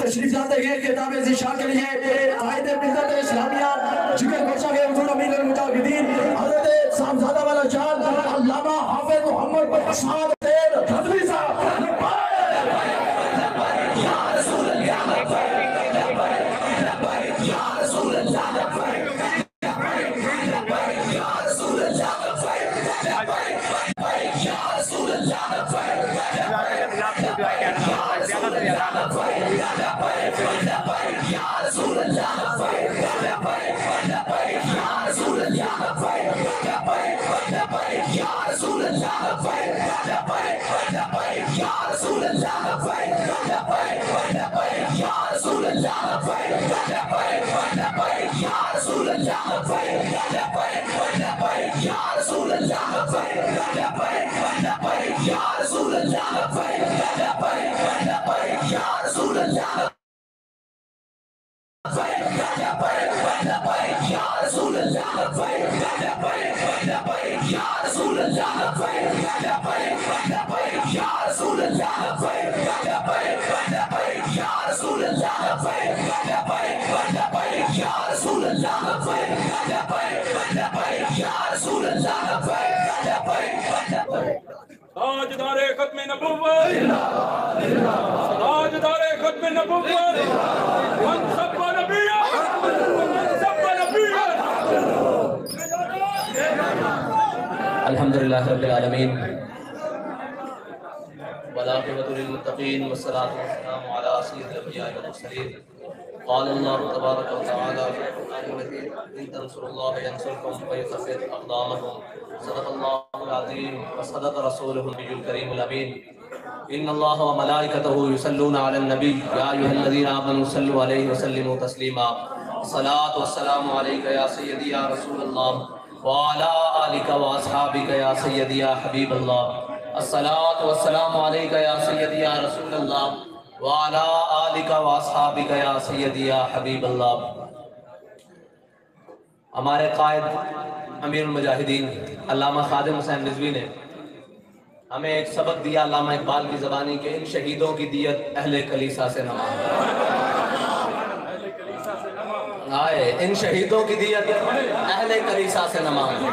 تشریف لاتے ہیں خطاب ذیشان کے لیے قائد ملت اسلامیہ جگر گوشہ کے حضور امین المجاہدین حضرت صاحبزادہ والا جان علامہ حافظ محمد شاہ دیر حضری صاحب یا رسول اللہ یا رسول اللہ یا رسول اللہ یا رسول اللہ تاجدار ختم نبوت تاجدار ختم نبوت من سب نبیہ من سب نبیہ الحمدللہ رب العالمین والعاقبۃ للمتقین والصلاۃ والسلام علی سید الانبیاء والمرسلین قال اللہ تبارک و تعالی فی القرآن المجید ان تنصروا اللہ ینصرکم ویثبت اقدامکم صدق اللہ العظیم وصدق رسولہ النبی الکریم الامین ان اللہ وملائکتہ یصلون علی النبی یا ایھا الذین آمنوا صلوا علیہ وسلموا تسلیما الصلاۃ والسلام علیک یا سیدی یا رسول اللہ وعلی آلک واصحابک یا سیدی یا حبیب اللہ الصلاۃ والسلام علیک یا سیدی یا رسول اللہ وعلی آلک واصحابک یا سیدی یا حبیب اللہ۔ ہمارے قائد امیر المجاہدین علامہ خادم حسین رضوی نے ہمیں ایک سبق دیا علامہ اقبال کی زبانی کہ ان شہیدوں کی دیت اہل کلیسا سے نہ مانگو۔ ان شہیدوں کی دیت اہل کلیسا سے نہ مانگو۔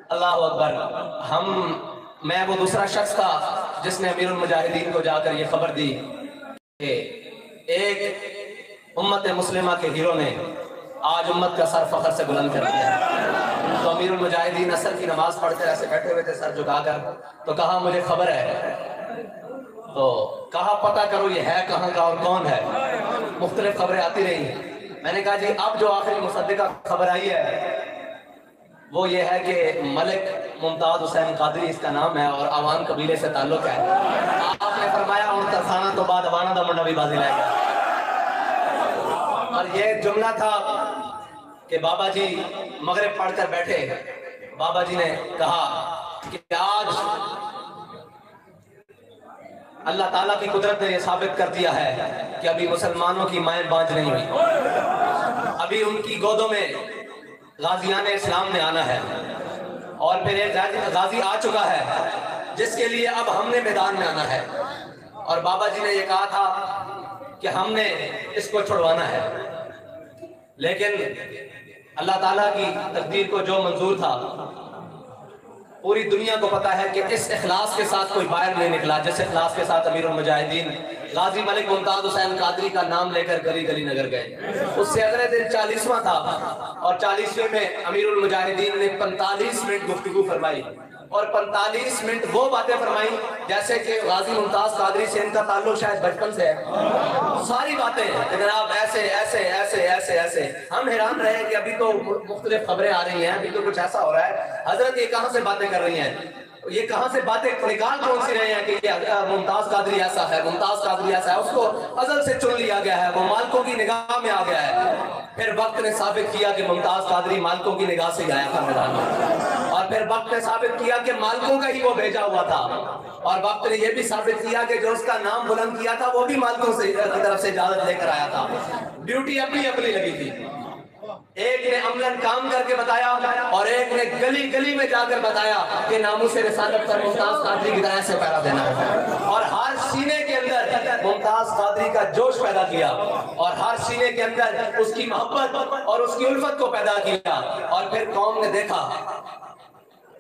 اللہ اکبر۔ میں وہ دوسرا شخص تھا جس نے امیر المجاہدین کو جا کر یہ خبر دی کہ ایک امت مسلمہ کے ہیرو نے آج امت کا سر فخر سے بلند کر دیا۔ تو امیر المجاہدین عصر کی نماز پڑھ کر ایسے بیٹھے ہوئے تھے سر جھکا کر، تو کہا مجھے خبر ہے، تو کہا پتہ کرو یہ ہے کہاں کا اور کون ہے۔ مختلف خبریں آتی رہی۔ میں نے کہا جی اب جو آخری مصدقہ خبر آئی ہے وہ یہ ہے کہ ملک ممتاز حسین قادری اس کا نام ہے اور آوان قبیلے سے تعلق ہے۔ آپ نے فرمایا اور ترخانہ تو بعد وانہ دا منڈا بھی بازی لائے گا۔ اور یہ جملہ تھا کہ بابا جی مغرب پڑھ کر بیٹھے، بابا جی نے کہا کہ آج اللہ تعالیٰ کی قدرت نے یہ ثابت کر دیا ہے کہ ابھی مسلمانوں کی مائیں بانج نہیں ہوئی، ابھی ان کی گودوں میں غازیان اسلام نے آنا ہے، اور پھر ایک غازی آ چکا ہے جس کے لیے اب ہم نے میدان میں آنا ہے۔ اور بابا جی نے یہ کہا تھا کہ ہم نے اس کو چھڑوانا ہے، لیکن اللہ تعالیٰ کی تقدیر کو جو منظور تھا پوری دنیا کو پتا ہے کہ اس اخلاص کے ساتھ کوئی باہر نہیں نکلا جس اخلاص کے ساتھ امیر المجاہدین غازی ملک ممتاز حسین قادری کا نام لے کر گلی گلی نگر گئے۔ اس سے اگلے دن 40واں تھا اور 40ویں میں امیر المجاہدین نے 45 منٹ گفتگو فرمائی، اور 45 منٹ وہ باتیں فرمائی جیسے کہ غازی ممتاز قادری سے ان کا تعلق شاید بچپن سے ہے۔ ساری باتیں جناب ایسے ایسے ایسے ایسے ایسے، ہم حیران رہے کہ ابھی تو مختلف خبریں آ رہی ہیں، ابھی تو کچھ ایسا ہو رہا ہے، حضرت یہ کہاں سے باتیں کر رہی ہیں، یہ کہاں سے باتیں نکال کون سی رہے ہیں کہ یہ ممتاز قادری ایسا ہے، ممتاز قادری ایسا ہے، اس کو ازل سے چن لیا گیا ہے، وہ مالکوں کی نگاہ میں آ گیا ہے۔ پھر وقت نے ثابت کیا کہ ممتاز قادری مالکوں کی نگاہ سے آیا تھا میدان میں، اور پھر وقت نے ثابت کیا کہ مالکوں کا ہی وہ بھیجا ہوا تھا، اور وقت نے یہ بھی ثابت کیا کہ جو اس کا نام بلند کیا تھا وہ بھی مالکوں سے کی طرف سے اجازت لے کر آیا تھا۔ ڈیوٹی اپنی اپنی لگی تھی۔ ایک نے عملاً کام کر کے بتایا اور ایک نے گلی گلی میں جا کر بتایا کہ ناموس رسالت پر ممتاز قادری کی طرح سے پیرا دینا ہے، اور ہر سینے کے اندر ممتاز قادری کا جوش پیدا کیا اور ہر سینے کے اندر اس کی محبت اور اس کی الفت کو پیدا کیا۔ اور پھر قوم نے دیکھا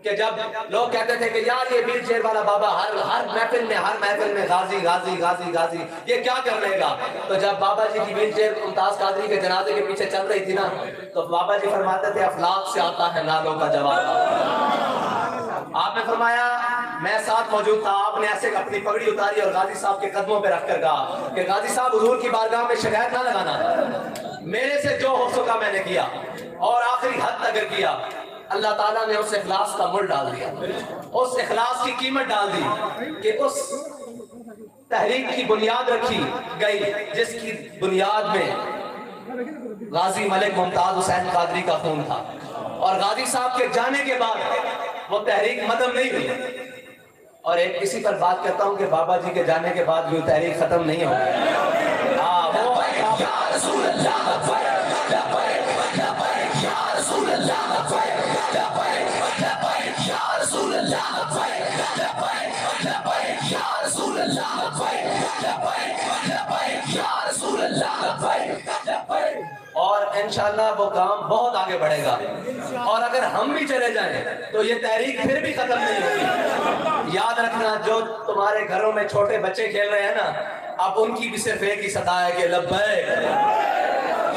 کہ جب لوگ کہتے تھے کہ یار یہ ویل چیئر والا بابا ہر محفل میں غازی غازی غازی غازی یہ کیا کر لے گا، تو جب بابا جی کی ویل چیئر ممتاز قادری کے جنازے کے پیچھے چل رہی تھی نا، تو بابا جی فرماتے تھے افلاک سے آتا ہے نالوں کا جواب۔ آپ نے فرمایا میں ساتھ موجود تھا، آپ نے ایسے اپنی پگڑی اتاری اور غازی صاحب کے قدموں پہ رکھ کر کہا کہ غازی صاحب حضور کی بارگاہ میں شکایت نہ لگانا، میرے سے جو ہو سکا میں نے کیا اور آخری حد تک کیا۔ اللہ تعالیٰ نے اس اخلاص کا مل ڈال دیا، اس اخلاص کی قیمت ڈال دی کہ اس تحریک کی بنیاد رکھی گئی جس کی بنیاد میں غازی ملک ممتاز حسین قادری کا خون تھا، اور غازی صاحب کے جانے کے بعد وہ تحریک مدم نہیں ہوئی۔ اور ایک اسی پر بات کرتا ہوں کہ بابا جی کے جانے کے بعد بھی وہ تحریک ختم نہیں ہوئی۔ اور انشاءاللہ وہ کام بہت آگے بڑھے گا، اور اگر ہم بھی چلے جائیں تو یہ تحریک پھر بھی ختم نہیں ہوگی۔ یاد رکھنا جو تمہارے گھروں میں چھوٹے بچے کھیل رہے ہیں نا، اب ان کی بھی صرف ایک ہی صدا ہے کہ لبیک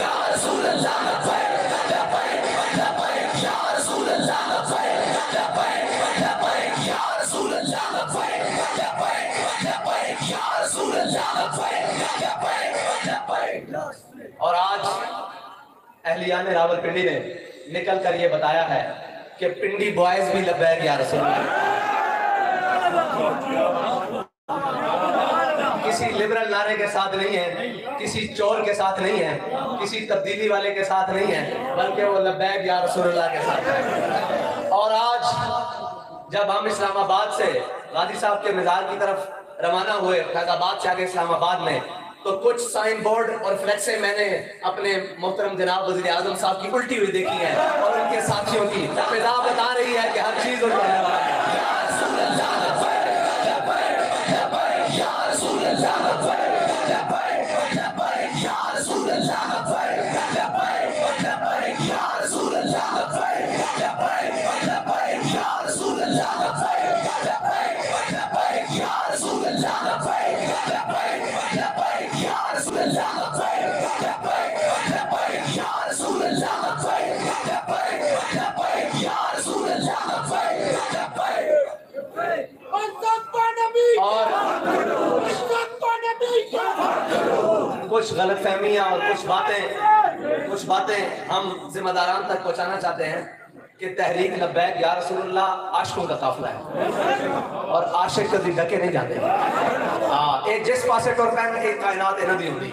یا رسول اللہ لبیک لبیک یا رسول اللہ لبیک لبیک یا رسول اللہ لبیک لبیک یا رسول اللہ لبیک لبیک۔ اور آج اہلیان راولپنڈی نے نکل کر یہ بتایا ہے کہ پنڈی بوائز بھی لبیک یا رسول اللہ۔ کسی لبرل نعرے کے ساتھ نہیں ہے، کسی چور کے ساتھ نہیں ہے، کسی تبدیلی والے کے ساتھ نہیں ہے، بلکہ وہ لبیک یا رسول اللہ کے ساتھ ہے۔ اور آج جب ہم اسلام آباد سے غازی صاحب کے مزار کی طرف روانہ ہوئے، فیض آباد سے آگے اسلام آباد میں، تو کچھ سائن بورڈ اور فلیکسیں میں نے اپنے محترم جناب وزیر اعظم صاحب کی الٹی ہوئی دیکھی ہیں، اور ان کے ساتھیوں کی فضا بتا رہی ہے کہ ہر چیز ہو جانے والا ہے۔ کچھ غلط فہمیاں اور کچھ باتیں ہم ذمہ داران تک پہنچانا چاہتے ہیں کہ تحریک لبیک یا رسول اللہ عاشقوں کا قافلہ ہے، اور عاشق کبھی ڈکے نہیں جاتے۔ ایک جس پاسے ٹور پین ایک کائنات نہ دی ہوندی۔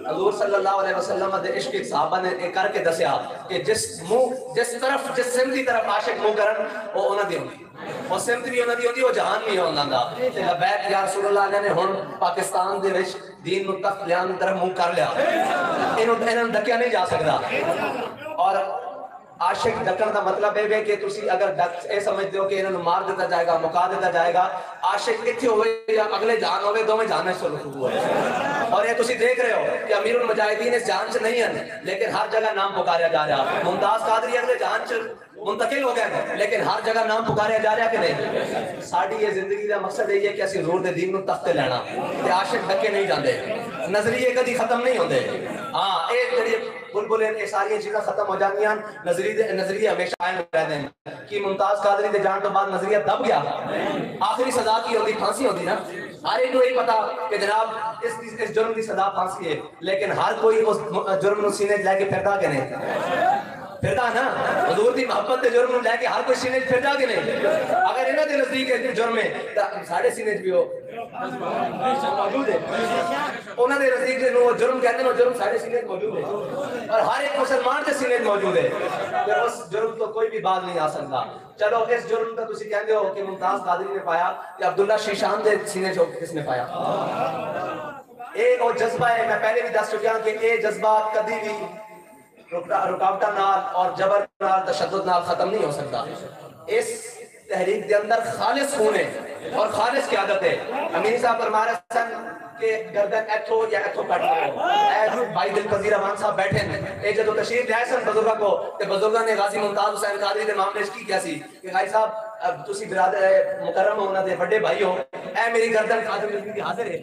حضور صلی اللہ علیہ وسلم دے عشق صحابہ نے ایک کر کے دسیا کہ جس سمت کی طرف عاشق منہ کرن وہ انہاں دی ہوندی، وہ سمت بھی انہاں دی ہوندی، وہ جہان بھی انہاں دا۔ تے لبیک یا رسول اللہ نے ہن پاکستان دے وچ دین نو تخت لیان دی طرف منہ کر لیا، انہاں ڈکیا نہیں جا سکدا۔ اور عاشق ڈکن دا مطلب ہے کہ تسی اگر اے سمجھتے ہو کہ انہوں مار دیتا جائے گا، مکا دیتا جائے گا، عاشق اتھے ہوئے یا اگلے جہان ہوئے، دو میں جانے سے رکھو ہوئے۔ اور یہ تسی دیکھ رہے ہو کہ امیر المجاہدین اس جہان سے نہیں ہیں، لیکن ہر جگہ نام پکاریا جا رہا ہے۔ ممتاز قادری اگلے جہان سے منتقل ہو گئے، لیکن ہر جگہ نام پکاریا جا رہا کہ نہیں۔ ساڑی یہ زندگی کا مقصد ہے کہ اسی حضور دے دین نو تختے لینا، تے عاشق ڈکے نہیں جاندے، نظریے کدی ختم نہیں ہوندے۔ ہاں ایک جڑی بلبل یہ ساری چیزاں ختم ہو جانیاں، نظریے ہمیشہ قائم رہتے ہیں۔ کہ ممتاز قادری دے جان تو بعد نظریہ دب گیا، آخری سزا کی ہوتی پھانسی ہوتی نا، ہر ایک کو یہی پتا کہ جناب اس جرم کی سزا پھانسی ہے، لیکن ہر کوئی اس جرم نو سینے لے کے پھردا کہ نہیں، پھردا نا۔ حضور دی محبت دے جرم نو لے کے ہر کوئی سینے پھردا کہ نہیں۔ اگر انہاں دے نزدیک جرم ہے تے ساڈے سینے بھی ہو موجود ہے، انہاں دے نزدیک نو جرم کہتے ہیں، جرم ساڈے سینے موجود ہے، اور ہر ایک مسلمان دے سینے موجود ہے، کہ اس جرم تو کوئی بھی باز نہیں آ سکتا۔ چلو اس جرم کا تسی کہندے ہو کہ ممتاز قادری نے پایا، کہ عبداللہ شیشان دے سینے چ کس نے پایا؟ ایک اور جذبہ ہے، میں پہلے بھی دس چکا کہ یہ جذبہ کبھی بھی رکاوٹاں نال اور جبر نال تشدد نال ختم نہیں ہو سکتا. اس تحریک کے اندر خالص خون ہے اور خالص قیادت ہے. امیر صاحب فرما رہے سن کہ گردن ایتھو یا ایتھو کٹ لو. اے بھائی دل پذیر امان صاحب بیٹھے ہیں, اے جدو تشریف لے سن بزرگاں کو تے بزرگاں نے غازی ممتاز حسین قادری دے معاملے کی کیا سی کہ بھائی صاحب اب تسی برادر مکرم ہو انہاں دے بڑے بھائی ہو, اے میری گردن قادری ملکی حاضر ہے,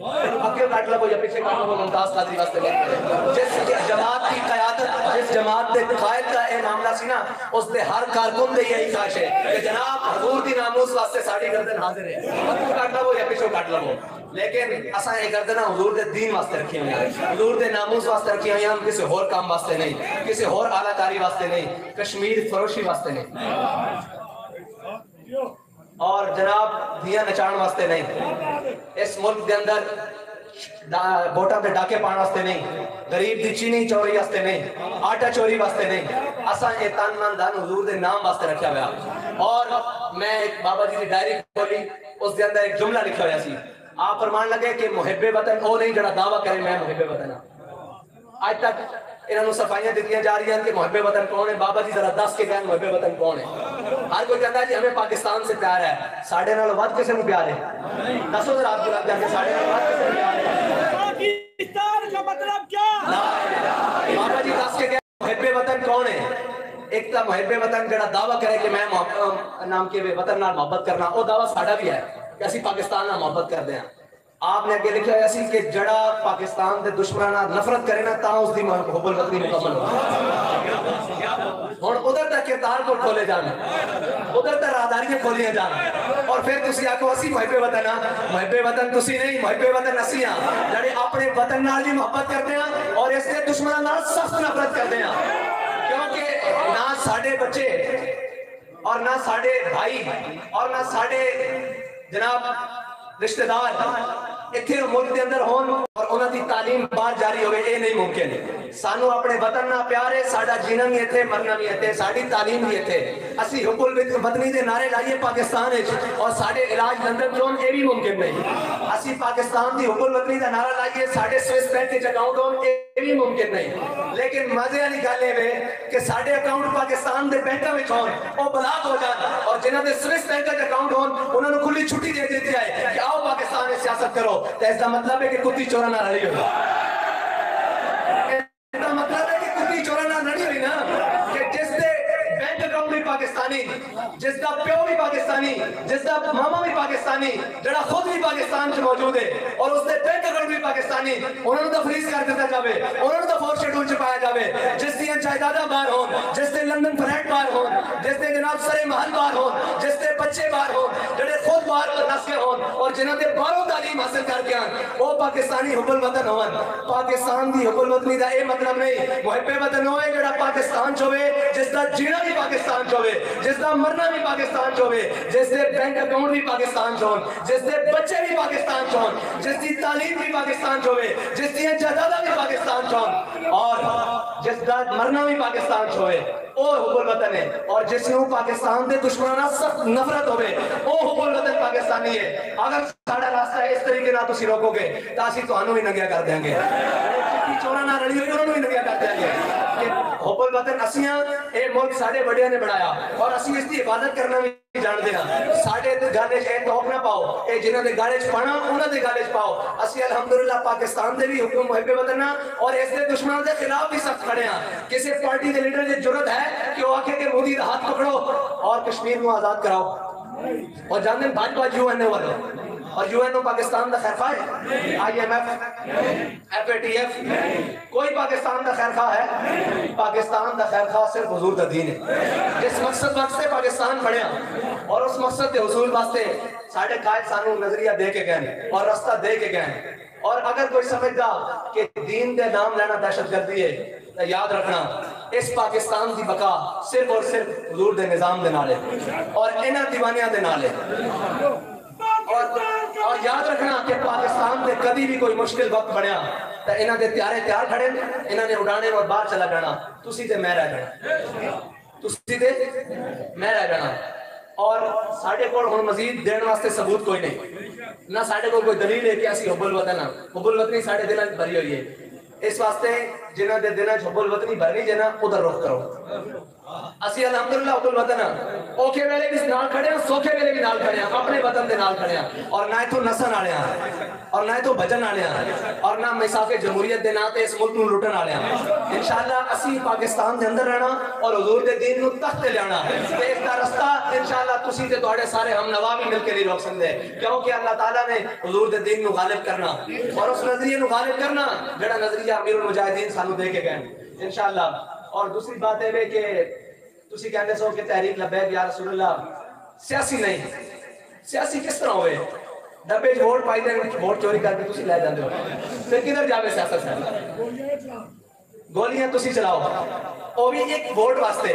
اکیو کٹ لو یا پیچھے کٹ لو ممتاز قادری واسطے لے کے. جس جماعت کی قیادت, جس جماعت دے قائد کا اے معاملہ سی نا, اس دے ہر کارکن دے یہی خواہش ہے کہ جناب حضور دی ناموس واسطے ساڈی گردن حاضر ہے, اکیو کٹ لو یا پیچھے کٹ لو. لیکن اساں یہ گردناں حضور دے دین واسطے رکھی ہوئی ہیں, حضور دے ناموس واسطے رکھی ہوئی ہیں, ہم کسی اور کام واسطے نہیں, کسی اور اعلیٰ کاری واسطے نہیں, کشمیر فروشی واسطے نہیں, اور جناب دیاں نچان واسطے نہیں, اس ملک دے اندر ووٹاں دے ڈاکے پان واسطے نہیں, غریب دی چینی چوری واسطے نہیں, آٹا چوری واسطے نہیں, اساں یہ تن من دھن حضور دے نام واسطے رکھا ہوا. اور میں ایک بابا جی دی ڈائری کھولی, اس دے اندر ایک جملہ لکھا ہوا سی. آپ فرمان لگے کہ محب وطن او نہیں جڑا دعویٰ کرے میں محب وطن ہوں. آج تک انہوں نے صفائیاں دیتیاں جا رہی ہیں کہ محب وطن کون ہے. بابا جی ذرا دس کے کہیں محب وطن کون ہے. ہر کوئی کہتا ہے جی ہمیں پاکستان سے پیار ہے, ساڑھے نال ود کسے نو پیار ہے؟ دسو ذرا آپ کو لگ جائے کہ ساڑھے نال ود کسے نو پیار ہے؟ پاکستان کا مطلب کیا؟ بابا جی دس کے کہیں محب وطن کون ہے. ایک تا محب وطن جڑا دعویٰ کرے کہ میں نام کے وطن نال محبت کرنا, وہ دعویٰ ساڑھا بھی ہے کہ اسی پاکستان نال محبت کر دیں. آپ نے اگے لکھا ہے اسی کہ جڑا پاکستان دے دشمناں نفرت کرے نا تاں اس دی حب الوطنی مکمل ہو. ہن ادھر تک کردار کو کھولے جان, ادھر تک راہداریاں کھولیاں جان, اور پھر تسی آکھو اسی محب وطن ہاں. محب وطن تسی نہیں, محب وطن اسی ہاں جڑے اپنے وطن نال بھی محبت کرتے ہیں اور اس دے دشمناں نال سخت نفرت کرتے ہیں. کیونکہ نہ ساڈے بچے اور نہ ساڈے بھائی اور نہ ساڈے جناب رشتہ دار اتنے ملک کے اندر ہون اور انہاں دی تعلیم باہر جاری ہوئے, یہ نہیں ممکن. سانو اپنے وطن نہ پیار ہے, ساڈا جینا بھی اتنے, مرنا بھی اتنے, ساڈی تعلیم بھی اتنے. اسی حب الوطنی دے نعرے لائیے پاکستان اور ساڈے علاج لندن چون, یہ بھی ممکن نہیں. اسی پاکستان دی حب الوطنی دا نعرہ لائیے ساڈے سوئس بینک اکاؤنٹ ہون, یہ بھی ممکن نہیں. لیکن مزے والی گل یہ کہ ساڈے اکاؤنٹ پاکستان دے بینکاں وچ ہون, وہ بلاک ہو جان, اور جنہاں دے سوئس بینک اکاؤنٹ ہون انہاں نوں کھلی چھٹی دے دیتی ہے کہ آؤ پاکستان میں سیاست کرو. تو اس کا مطلب ہے کہ کتی چورا نہ رہی ہوئی, اس کا مطلب ہے کہ کتی چورا نہ رہی ہوئی نا, کہ جس دے بینک اکاؤنٹ بھی پاکستانی, جس کا پیو بھی پاکستانی, جس کا ماما بھی پاکستانی, جڑا خود بھی پاکستان سے موجود ہے اور اس دے بینک اکاؤنٹ بھی پاکستانی, انہوں نے تو فریز کر دیتا جاوے, انہوں نے تو فورتھ شیڈول چھپایا جاوے. جس دیاں جائیداداں باہر ہون, جس دے لندن فلیٹ باہر ہون, جس دے جناب سرے محل باہر ہون, جس دے بچے باہر ہون, جڑے خود باہر نس کے ہون اور جنہاں دے باہروں تعلیم حاصل کر کے آن, وہ پاکستانی حب الوطن ہون. پاکستان دی حب الوطنی دا اے مطلب نہیں محب وطن ہوئے جڑا پاکستان چوے, جس دا جینا بھی پاکستان چوے, جس دا مرنا بھی پاکستان چوے, جس دے بینک اکاؤنٹ بھی پاکستان چون, جس دے بچے بھی پاکستان چون, جس دی تعلیم بھی پاکستان چوے, جس دی جائیداداں بھی پاکستان چون, اور جس دا مرنا بھی پاکستان چوے, وہ حب الوطن ہے. اور جس نوں پاکستان دے دشمناں سخت نفرت ہوئے, وہ حب الوطن پاکستانی ہے. اگر ساڈا راستہ اس طریقے نہ تسی روکو گے تو اسی تہانوں بھی ننگیا کر دیں گے, چوراں نہ رلی ہوئی انہوں نے بھی ننگیا کر دیں گے. حب الوطن اسیاں, اے ملک ساڈے بڑیاں نے بڑھایا اور اسی اس دی حفاظت کرنا بھی جان دینا. ساڈے تے گالے چ توک نہ پاؤ, اے جنہاں دے گالے چ پانا انہاں دے گالے چ پاؤ. اسی الحمدللہ پاکستان دے بھی حکم محب وطن اور اس دے دشمنوں دے خلاف بھی سخت کھڑے ہیں. کسی پارٹی دے لیڈر دی جرت ہے کہ وہ آکھے کہ مودی دا ہاتھ پکڑو اور کشمیر کو آزاد کراؤ, اور جان دیں بھاجپا جو ہے والے اور یو این او پاکستان دا خیر خواہ ہے, I M F, F A T F, کوئی پاکستان دا خیر خواہ ہے؟ پاکستان دا خیر خواہ صرف حضور دا دین ہے. جس مقصد واسطے پاکستان پڑھیا اور اس مقصد دے حصول واسطے ساڑھے قائد سانو نظریہ دے کے گئے اور رستہ دے کے گئے. اور اگر کوئی سمجھدا کہ دین دے نام لینا دہشت گردی ہے تو یاد رکھنا اس پاکستان دی بقا صرف اور صرف حضور دے نظام دے نالے اور انہاں دیوانیاں دے نالے. اور یاد رکھنا کہ پاکستان دے کبھی بھی کوئی مشکل وقت بڑھیا تو انہاں دے پیارے تیار کھڑے, انہاں نے اڑانے اور باہر چلا جانا, تسی تے میں رہ جانا, تسی تے میں رہ جانا. اور ساڑھے کول ہن مزید دین واسطے ثبوت کوئی نہیں, نہ ساڑھے کول کوئی دلیل ہے کہ اسی حب الوطن ہاں. حب الوطنی ساڑھے دلاں وچ بھری ہوئی ہے. اس واسطے جنہ دے دنہ حب الوطنی بھرنی جنا ادھر رخ کرو. اسی الحمدللہ حب الوطن اوکے ویلے بھی نال کھڑے ہیں, سوکھے ویلے بھی نال کھڑے ہیں, اپنے وطن دے نال کھڑے ہیں, اور نہ تو نسن آلے ہیں اور نہ تو بجن آلے ہیں اور نہ مساف جمہوریت دے ناتے اس ملک نو لٹن آلے ہیں. انشاءاللہ اسی پاکستان دے اندر رہنا اور حضور دے دین نو تخت تے لیانا. تے اس دا رستہ انشاءاللہ تسی تے تواڈے سارے ہم نوا بھی مل کے نہیں روک سکدے, کیونکہ اللہ تعالیٰ نے حضور دے دین نو غالب کرنا اور اس نظریے نو غالب کرنا جڑا نظریہ امیر المجاہدین سانو دے کے گئے انشاءاللہ. اور دوسری بات ہے کہ تسی کہندے سو کہ تحریک لبیک یا رسول اللہ سیاسی نہیں. سیاسی کس طرح ہوئے؟ ڈبے ووٹ پائی دے ووٹ چوری کر کے تسی لے جاندے ہو, پھر کدھر جاوے سیاست سے؟ گولیاں تسی چلاؤ او بھی ایک ووٹ واسطے.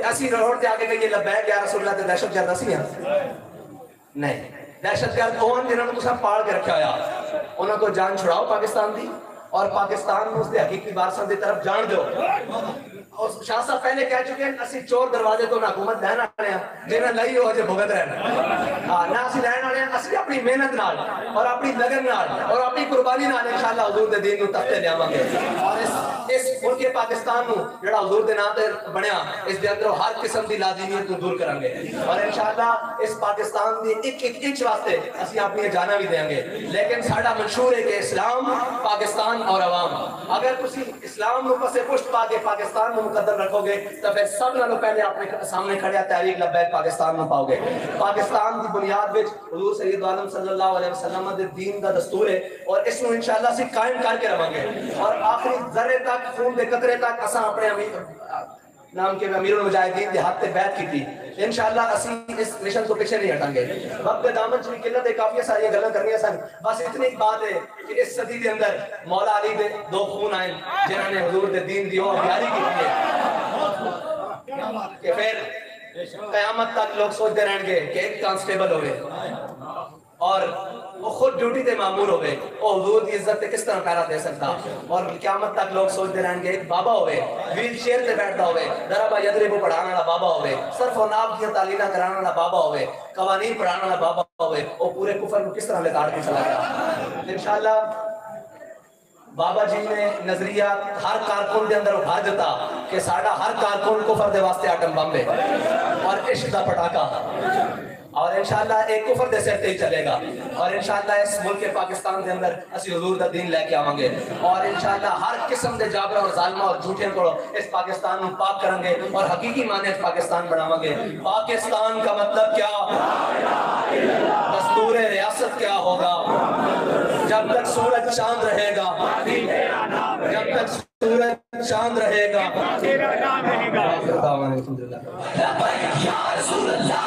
اسی روڈ تے آگے گئے لبیک یا رسول اللہ تے دہشت گرد اسی ہیں نہیں. دہشت گرد اون جنہاں نوں تساں پال کے رکھیا ہویا, انہاں کو جان چھڑاؤ پاکستان دی اور پاکستان نوں اس دے حقیقی وارثاں دی طرف جان دیو. اور شاہ صاحب پہلے کہہ چکے ہیں اسی چور دروازے تو نہ حکومت لین والے ہیں جنہیں لئی ہو جے بھگت رہنا, نہ اسی لین والے ہیں. اسی اپنی محنت نال اور اپنی لگن نال اور اپنی قربانی نال انشاءاللہ حضور دے دین نو تختے لیاواں گے, اور اس ملک پاکستان نو جڑا حضور دے نام تے بنیا اس دے اندر ہر قسم دی لازمیت کو دور کریں گے, اور انشاءاللہ اس پاکستان دی ایک انچ واسطے اسی اپنی جاناں بھی دیں گے. لیکن ساڈا منشور ہے کہ اسلام, پاکستان اور عوام. اگر تسی اسلام نو پسے پشت پا کے پاکستان نو مقدر رکھو گے تو پھر سب نالوں پہلے اپنے سامنے کھڑیا تحریک لبیک پاکستان میں پاؤ گے. پاکستان کی بنیاد وچ حضور سید عالم صلی اللہ علیہ وسلم دے دین دا دستور ہے, اور اس نو انشاءاللہ سے قائم کر کے رہاں گے, اور آخری ذرے تک خون دے قطرے تک اساں اپنے نام کے امیر المجاہدین دے ہاتھ تے بیعت کیتی. انشاءاللہ اسی اس مشن کو پیچھے نہیں ہٹاں گے. وقت دے دامن چ قلت ہے, کافی ساری گلاں کرنیاں سن, بس اتنی ایک بات ہے کہ اس صدی دے اندر مولا علی دے دو خون آئے جنہاں نے حضور دے دین دی اور پیاری کی ہے کہ پھر قیامت تک لوگ سوچتے رہیں گے کہ ایک کانسٹیبل ہوئے اور وہ خود ڈیوٹی تے معمور ہوئے, وہ حضور کی عزت تے کس طرح پیرا دے سکتا, اور قیامت تک لوگ سوچتے رہیں گے ایک بابا ہوئے ویل چیئر تے بیٹھتا ہوئے, دربا یدربو پڑھانا والا بابا ہوئے, صرف و ناب کی تعلیمہ کرانا والا بابا ہوئے, قوانین پڑھانا والا بابا ہوئے, وہ پورے کفر کو کس طرح لے کاٹ کے چلا گیا. انشاءاللہ بابا جی نے نظریہ ہر کارکن دے اندر اٹھا دیتا کہ ساڑھا ہر کارکن کفر دے واسطے آٹم بم ہے اور عشق دا پٹاکا, اور انشاءاللہ ایک کفر دے سر تے ہی چلے گا, اور انشاءاللہ اس ملک پاکستان دے اندر اسی حضور دا دین لے کے آواں گے, اور انشاءاللہ ہر قسم دے جابرہ اور ظالمہ اور جھوٹیاں کو اس پاکستان میں پاک کریں گے اور حقیقی معنی پاکستان بناواں گے. پاکستان کا مطلب کیا, دستور ریاست کیا ہوگا, جب تک سورج چاند رہے گا, جب تک سورج چاند رہے گا, تیرا نام رہے گا. یا رسول اللہ, یا رسول اللہ.